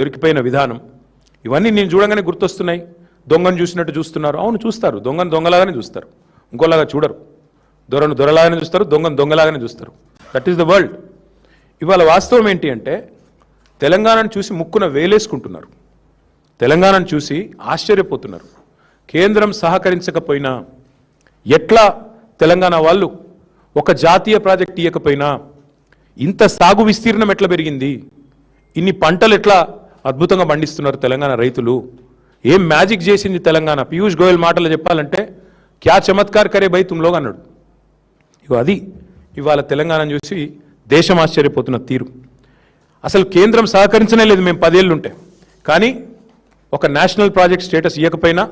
దొరికిపోయిన విధానం ఇవన్నీ నేను చూడగానే గుర్తొస్తున్నాయి. దొంగను చూసినట్టు చూస్తున్నారు. అవును చూస్తారు, దొంగను దొంగలాగానే చూస్తారు, ఇంకోలాగా చూడరు. దొరను దొరలాగానే చూస్తారు, దొంగను దొంగలాగానే చూస్తారు. That is the world. ఇవాళ వాస్తవం ఏంటి అంటే తెలంగాణను చూసి ముక్కున వేలేసుకుంటున్నారు, తెలంగాణను చూసి ఆశ్చర్యపోతున్నారు. కేంద్రం సహకరించకపోయినా, ఎట్లా తెలంగాణ వాళ్ళు ఒక జాతీయ ప్రాజెక్ట్ ఇవ్వకపోయినా ఇంత సాగు విస్తీర్ణం ఎట్లా పెరిగింది, ఇన్ని పంటలు ఎట్లా అద్భుతంగా పండిస్తున్నారు తెలంగాణ రైతులు, ఏం మ్యాజిక్ చేసింది తెలంగాణ. పీయూష్ గోయల్ మాటలు చెప్పాలంటే క్యా చమత్కార్ కరే భయ్ తుమ్లోగా అన్నాడు. అది ఇవాళ తెలంగాణను చూసి దేశం ఆశ్చర్యపోతున్న తీరు. అసలు కేంద్రం సహకరించనే లేదు మేము 10 ఏళ్ళు ఉంటే. కానీ ఒక నేషనల్ ప్రాజెక్ట్ స్టేటస్ ఇవ్వకపోయినా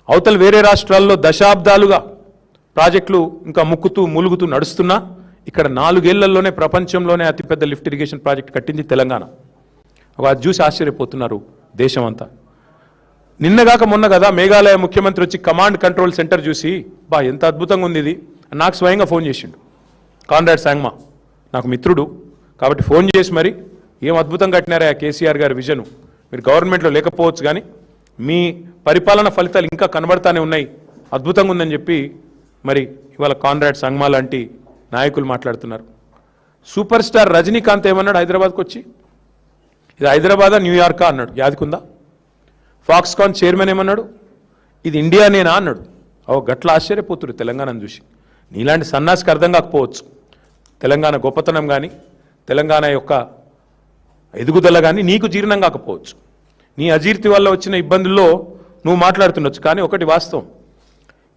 అవతల వేరే రాష్ట్రాల్లో దశాబ్దాలుగా ప్రాజెక్టులు ఇంకా ముక్కుతూ ములుగుతూ నడుస్తున్నా ఇక్కడ 4 ఏళ్లలోనే ప్రపంచంలోనే అతిపెద్ద లిఫ్ట్ ఇరిగేషన్ ప్రాజెక్ట్ కట్టింది తెలంగాణ. అది చూసి ఆశ్చర్యపోతున్నారు దేశం అంతా. నిన్నగాక మొన్న కదా మేఘాలయ ముఖ్యమంత్రి వచ్చి కమాండ్ కంట్రోల్ సెంటర్ చూసి బా ఎంత అద్భుతంగా ఉంది ఇది నాకు స్వయంగా ఫోన్ చేసిండు. కాన్రాడ్ సాంగ్మా నాకు మిత్రుడు కాబట్టి ఫోన్ చేసి మరి ఏం అద్భుతంగా కట్టినారా కేసీఆర్ గారి విజను, మీరు గవర్నమెంట్లో లేకపోవచ్చు కానీ మీ పరిపాలన ఫలితాలు ఇంకా కనబడతానే ఉన్నాయి, అద్భుతంగా ఉందని చెప్పి మరి ఇవాళ కాన్రాడ్ సంగ్మా లాంటి నాయకులు మాట్లాడుతున్నారు. సూపర్ స్టార్ రజనీకాంత్ ఏమన్నాడు హైదరాబాద్కి వచ్చి, ఇది హైదరాబాదా న్యూయార్కా అన్నాడు, యాదికుందా. ఫాక్స్కాన్ చైర్మన్ ఏమన్నాడు, ఇది ఇండియానేనా అన్నాడు. గట్ల ఆశ్చర్యపోతున్నారు తెలంగాణను చూసి. నీలాంటి సన్నాసికి అర్థం కాకపోవచ్చు తెలంగాణ గొప్పతనం కానీ తెలంగాణ యొక్క ఎదుగుదల కానీ నీకు జీర్ణం కాకపోవచ్చు. నీ అజీర్తి వల్ల వచ్చిన ఇబ్బందుల్లో నువ్వు మాట్లాడుతుండొచ్చు. కానీ ఒకటి వాస్తవం,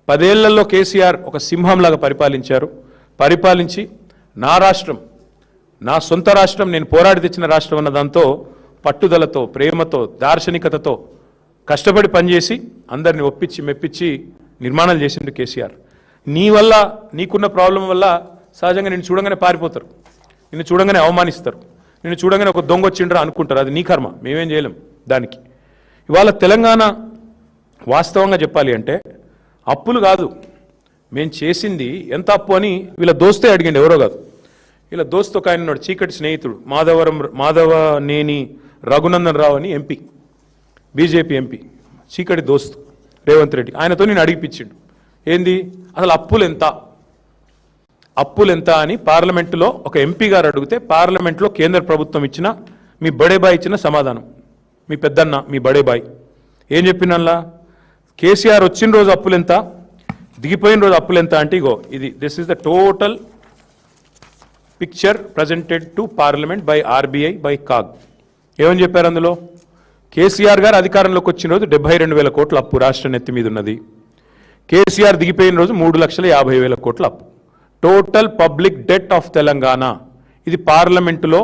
10 ఏళ్లలో కేసీఆర్ ఒక సింహంలాగా పరిపాలించి నా రాష్ట్రం, నా సొంత రాష్ట్రం, నేను పోరాడి తెచ్చిన రాష్ట్రం అన్న దాంతో పట్టుదలతో, ప్రేమతో, దార్శనికతతో కష్టపడి పనిచేసి అందరిని ఒప్పించి మెప్పించి నిర్మాణాలు చేసిండు కేసీఆర్. నీ వల్ల నీకున్న ప్రాబ్లం వల్ల సహజంగా నిన్ను చూడంగానే పారిపోతారు, నిన్ను చూడంగానే అవమానిస్తారు, నిన్ను చూడంగానే ఒక దొంగ వచ్చిండ్రా అనుకుంటారు. అది నీ కర్మ, మేమేం చేయలేం దానికి. ఇవాళ తెలంగాణ వాస్తవంగా చెప్పాలి అంటే అప్పులు కాదు మేము చేసింది, ఎంత అప్పు అని వీళ్ళ దోస్తే అడిగిండు, ఎవరో కాదు. వీళ్ళ దోస్తు ఒక ఆయన ఉన్నాడు, చీకటి స్నేహితుడు, మాధవనేని రఘునందన్ రావు అని ఎంపీ, బీజేపీ ఎంపీ, చీకటి దోస్తు రేవంత్ రెడ్డి. ఆయనతో నేను అడిగిపించిండు, ఏంది అసలు అప్పులు ఎంత అని పార్లమెంటులో ఒక ఎంపీ గారు అడిగితే పార్లమెంట్లో కేంద్ర ప్రభుత్వం ఇచ్చిన, మీ బడేబాయ్ ఇచ్చిన సమాధానం, మీ పెద్దన్న మీ బడేబాయ్ ఏం చెప్పినల్లా, కేసీఆర్ వచ్చిన రోజు అప్పులెంత, దిగిపోయిన రోజు అప్పులెంత అంటే ఇగో ఇది, this is the total picture presented to parliament by RBI by CAG. ఏమని చెప్పారు అందులో, కేసీఆర్ గారు అధికారంలోకి వచ్చిన రోజు 72,000 కోట్ల అప్పు రాష్ట్ర నెత్తి మీద ఉన్నది, కేసీఆర్ దిగిపోయిన రోజు 3,50,000 కోట్ల అప్పు, total public det of Telangana. ఇది పార్లమెంటులో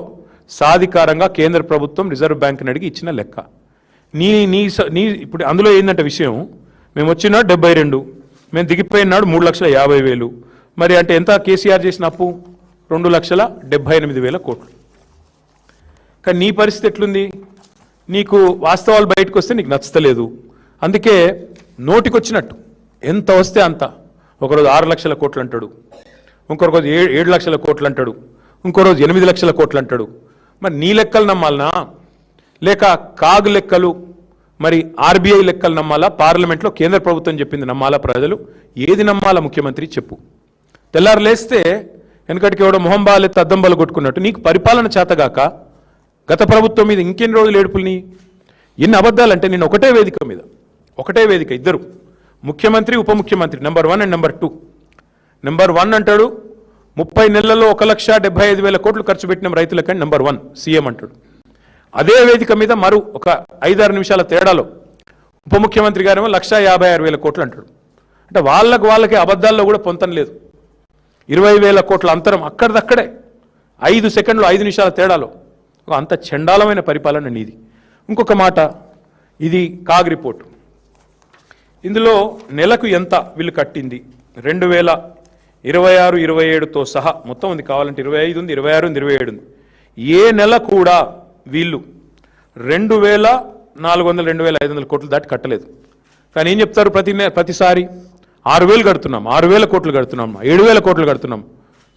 సాధికారంగా కేంద్ర ప్రభుత్వం రిజర్వ్ బ్యాంక్ని అడిగి ఇచ్చిన లెక్క. నీ ఇప్పుడు అందులో ఏంటంటే విషయం, మేము వచ్చిన 72, మేము దిగిపోయినాడు 3,50,000, మరి అంటే ఎంత కేసీఆర్ చేసిన అప్పు 2,78,000 కోట్లు. కానీ నీ పరిస్థితి ఎట్లుంది, నీకు వాస్తవాలు బయటకు వస్తే నీకు నచ్చలేదు, అందుకే నోటికొచ్చినట్టు ఎంత వస్తే అంత, ఒకరోజు 6 లక్షల కోట్లు అంటాడు, ఇంకో రోజు 7 లక్షల కోట్లు అంటాడు, ఇంకో రోజు 8 లక్షల కోట్లు అంటాడు. మరి నీ లెక్కలు నమ్మాలనా లేక కాగ్ లెక్కలు మరి ఆర్బీఐ లెక్కలు నమ్మాలా, పార్లమెంట్లో కేంద్ర ప్రభుత్వం చెప్పింది నమ్మాలా, ప్రజలు ఏది నమ్మాలా ముఖ్యమంత్రి చెప్పు. తెల్లారు లేస్తే వెనకటికి ఎవడో మొహంబాలెత్తి అద్దంబాలు కొట్టుకున్నట్టు నీకు పరిపాలన చేతగాక గత ప్రభుత్వం మీద ఇంకెన్ని రోజులు ఏడుపుల్ని, ఎన్ని అబద్ధాలంటే నేను ఒకటే వేదిక ఇద్దరు ముఖ్యమంత్రి ఉప ముఖ్యమంత్రి నెంబర్ 1 అండ్ నెంబర్ 2. నెంబర్ 1 అంటాడు 30 నెలల్లో 1,75,000 కోట్లు ఖర్చు పెట్టిన రైతులకని నెంబర్ 1 సీఎం అంటాడు. అదే వేదిక మీద మరో ఒక 5-6 నిమిషాల తేడాలో ఉప ముఖ్యమంత్రి గారేమో 1,56,000 కోట్లు అంటాడు. అంటే వాళ్ళకి అబద్ధాల్లో కూడా పొంతం లేదు. 20,000 కోట్ల అంతరం అక్కడిదక్కడే 5 సెకండ్లు 5 నిమిషాల తేడాలో. అంత చండాలమైన పరిపాలన నీది. ఇంకొక మాట, ఇది కాగ్ రిపోర్టు, ఇందులో నెలకు ఎంత వీళ్ళు కట్టింది 2026-27తో సహా మొత్తం ఉంది, కావాలంటే 25 ఉంది, 26 ఉంది, 27 ఉంది. ఏ నెల కూడా వీళ్ళు 2,400 2,500 కోట్లు దాటి కట్టలేదు. కానీ ఏం చెప్తారు ప్రతిసారి 6,000 కడుతున్నాం, 6,000 కోట్లు కడుతున్నాం, 7,000 కోట్లు కడుతున్నాం.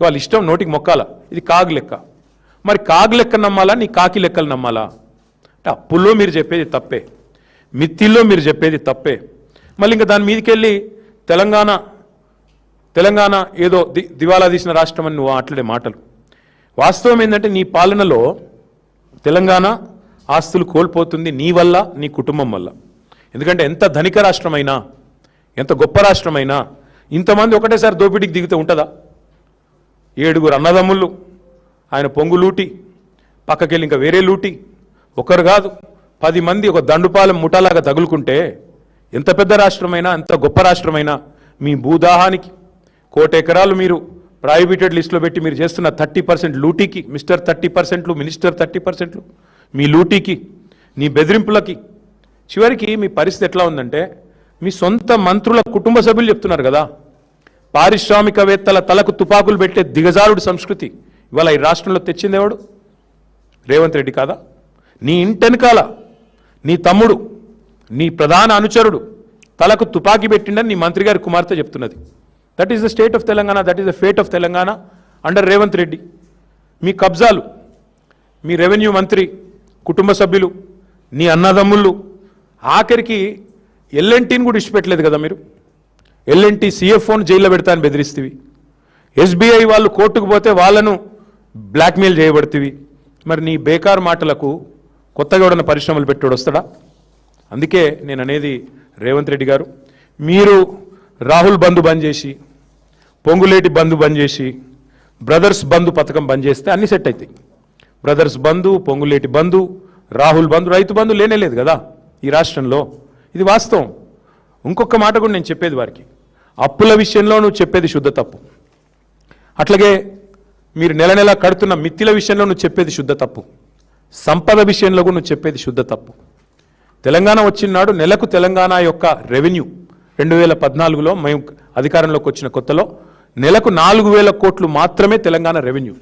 వాళ్ళ ఇష్టం, నోటికి మొక్కాల. ఇది కాగ్ లెక్క. మరి కాగ్ లెక్క నమ్మాలా నీ కాకి లెక్కలు నమ్మాలా? అంటే అప్పుల్లో మీరు చెప్పేది తప్పే, మిత్తిల్లో మీరు చెప్పేది తప్పే. మళ్ళీ ఇంకా దాని మీదకెళ్ళి తెలంగాణ ఏదో దివాలా తీసిన రాష్ట్రం అని నువ్వు మాట్లాడే మాటలు. వాస్తవం ఏంటంటే నీ పాలనలో తెలంగాణ ఆస్తులు కోల్పోతుంది నీ వల్ల, నీ కుటుంబం వల్ల. ఎందుకంటే ఎంత ధనిక రాష్ట్రమైనా, ఎంత గొప్ప రాష్ట్రమైనా ఇంతమంది ఒకటేసారి దోపిడీకి దిగితే ఉంటుందా? 7 అన్నదమ్ముళ్ళు, ఆయన పొంగు లూటి, పక్కకెళ్ళి ఇంకా వేరే లూటి, ఒకరు కాదు 10 మంది ఒక దండుపాలెం ముఠాలాగా తగులుకుంటే ఎంత పెద్ద రాష్ట్రమైనా, ఎంత గొప్ప రాష్ట్రమైనా మీ భూదాహానికి 1,00,00,000 ఎకరాలు మీరు ప్రైవేటెడ్ లిస్టులో పెట్టి మీరు చేస్తున్న 30% లూటీకి, మిస్టర్ 30%లు, మినిస్టర్ 30%లు, మీ లూటీకి, నీ బెదిరింపులకి చివరికి మీ పరిస్థితి ఎట్లా ఉందంటే మీ సొంత మంత్రుల కుటుంబ సభ్యులు చెప్తున్నారు కదా, పారిశ్రామికవేత్తల తలకు తుపాకులు పెట్టే దిగజారుడు సంస్కృతి ఇవాళ ఈ రాష్ట్రంలో తెచ్చిందేవాడు? రేవంత్ రెడ్డి కాదా? నీ ఇంటెనకాల నీ తమ్ముడు, నీ ప్రధాన అనుచరుడు తలకు తుపాకీ పెట్టిండని నీ మంత్రి గారి కుమార్తె చెప్తున్నది. That is the state of Telangana, that is the fate of Telangana under Revanth Reddy. మీ కబ్జాలు, మీ రెవెన్యూ మంత్రి కుటుంబ సభ్యులు, నీ అన్నదమ్ముళ్ళు, ఆఖరికి ఎల్ఎన్టీని కూడా ఇచ్చిపెట్టలేదు కదా మీరు. ఎల్ఎన్టీ సిఎఫ్ఓను జైల్లో పెడతా అని బెదిరిస్తేవి, ఎస్బీఐ వాళ్ళు కోర్టుకు పోతే వాళ్ళను బ్లాక్మెయిల్ చేయబడుతుంది. మరి నీ బేకార్ మాటలకు కొత్తగా ఎవడన్నా పరిశ్రమలు పెట్టాడు వస్తాడా? అందుకే నేను అనేది రేవంత్ రెడ్డి గారు, మీరు రాహుల్ బంధు బంద్ చేసి, పొంగులేటి బంధు బంద్ చేసి, బ్రదర్స్ బంధు పథకం బంద్ చేస్తే అన్ని సెట్ అవుతాయి. బ్రదర్స్ బంధు, పొంగులేటి బంధు, రాహుల్ బంధు, రైతు బంధు లేనేలేదు కదా ఈ రాష్ట్రంలో. ఇది వాస్తవం. ఇంకొక మాట కూడా నేను చెప్పేది వారికి, అప్పుల విషయంలో నువ్వు చెప్పేది శుద్ధ తప్పు. అట్లాగే మీరు నెల నెల కడుతున్న మిత్తిల విషయంలో నువ్వు చెప్పేది శుద్ధ తప్పు. సంపద విషయంలో కూడా నువ్వు చెప్పేది శుద్ధ తప్పు. తెలంగాణ వచ్చినాడు నెలకు తెలంగాణ యొక్క రెవెన్యూ 2014లో మేము అధికారంలోకి వచ్చిన కొత్తలో నెలకు 4,000 కోట్లు మాత్రమే తెలంగాణ రెవెన్యూ.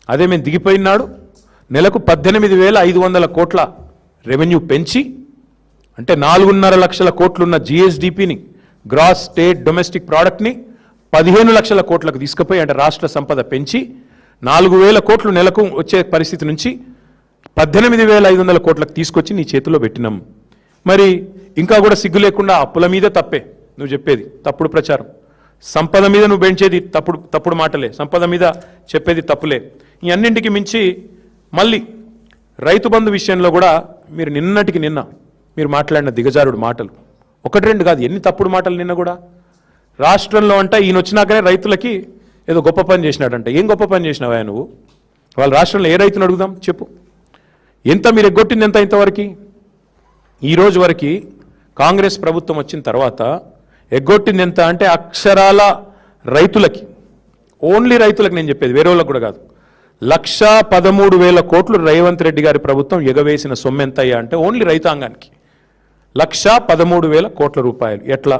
అదే మేము దిగిపోయినాడు నెలకు 18,500 కోట్ల రెవెన్యూ పెంచి, అంటే 4.5 లక్షల కోట్లున్న జిఎస్డిపిని, గ్రాస్ స్టేట్ డొమెస్టిక్ ప్రోడక్ట్ని 15 లక్షల కోట్లకు తీసుకుపోయి, అంటే రాష్ట్ర సంపద పెంచి 4,000 కోట్లు నెలకు వచ్చే పరిస్థితి నుంచి 18,500 కోట్లకు తీసుకొచ్చి నీ చేతిలో పెట్టినాం. మరి ఇంకా కూడా సిగ్గు లేకుండా అప్పుల మీద తప్పే నువ్వు చెప్పేది, తప్పుడు ప్రచారం. సంపద మీద నువ్వు పెంచేది తప్పుడు మాటలే, సంపద మీద చెప్పేది తప్పులే. ఈ అన్నింటికి మించి మళ్ళీ రైతు బంధు విషయంలో కూడా మీరు నిన్నటికి నిన్న మీరు మాట్లాడిన దిగజారుడు మాటలు 1-2 కాదు, ఎన్ని తప్పుడు మాటలు నిన్న కూడా. రాష్ట్రంలో అంట ఈయన వచ్చినాకనే రైతులకి ఏదో గొప్ప పని చేసినాడంట. ఏం గొప్ప పని చేసినావా నువ్వు? వాళ్ళ రాష్ట్రంలో ఏ రైతును అడుగుదాం చెప్పు. ఎంత మీరు ఎగ్గొట్టింది ఎంత ఇంతవరకు? ఈరోజు వరకు కాంగ్రెస్ ప్రభుత్వం వచ్చిన తర్వాత ఎగ్గొట్టింది ఎంత అంటే అక్షరాల రైతులకి, ఓన్లీ రైతులకు నేను చెప్పేది, వేరే వాళ్ళకు కూడా కాదు, 1,13,000 కోట్లు రేవంత్ రెడ్డి గారి ప్రభుత్వం ఎగవేసిన సొమ్ము ఎంత అయ్యా అంటే ఓన్లీ రైతాంగానికి 1,13,000 కోట్ల రూపాయలు. ఎట్లా?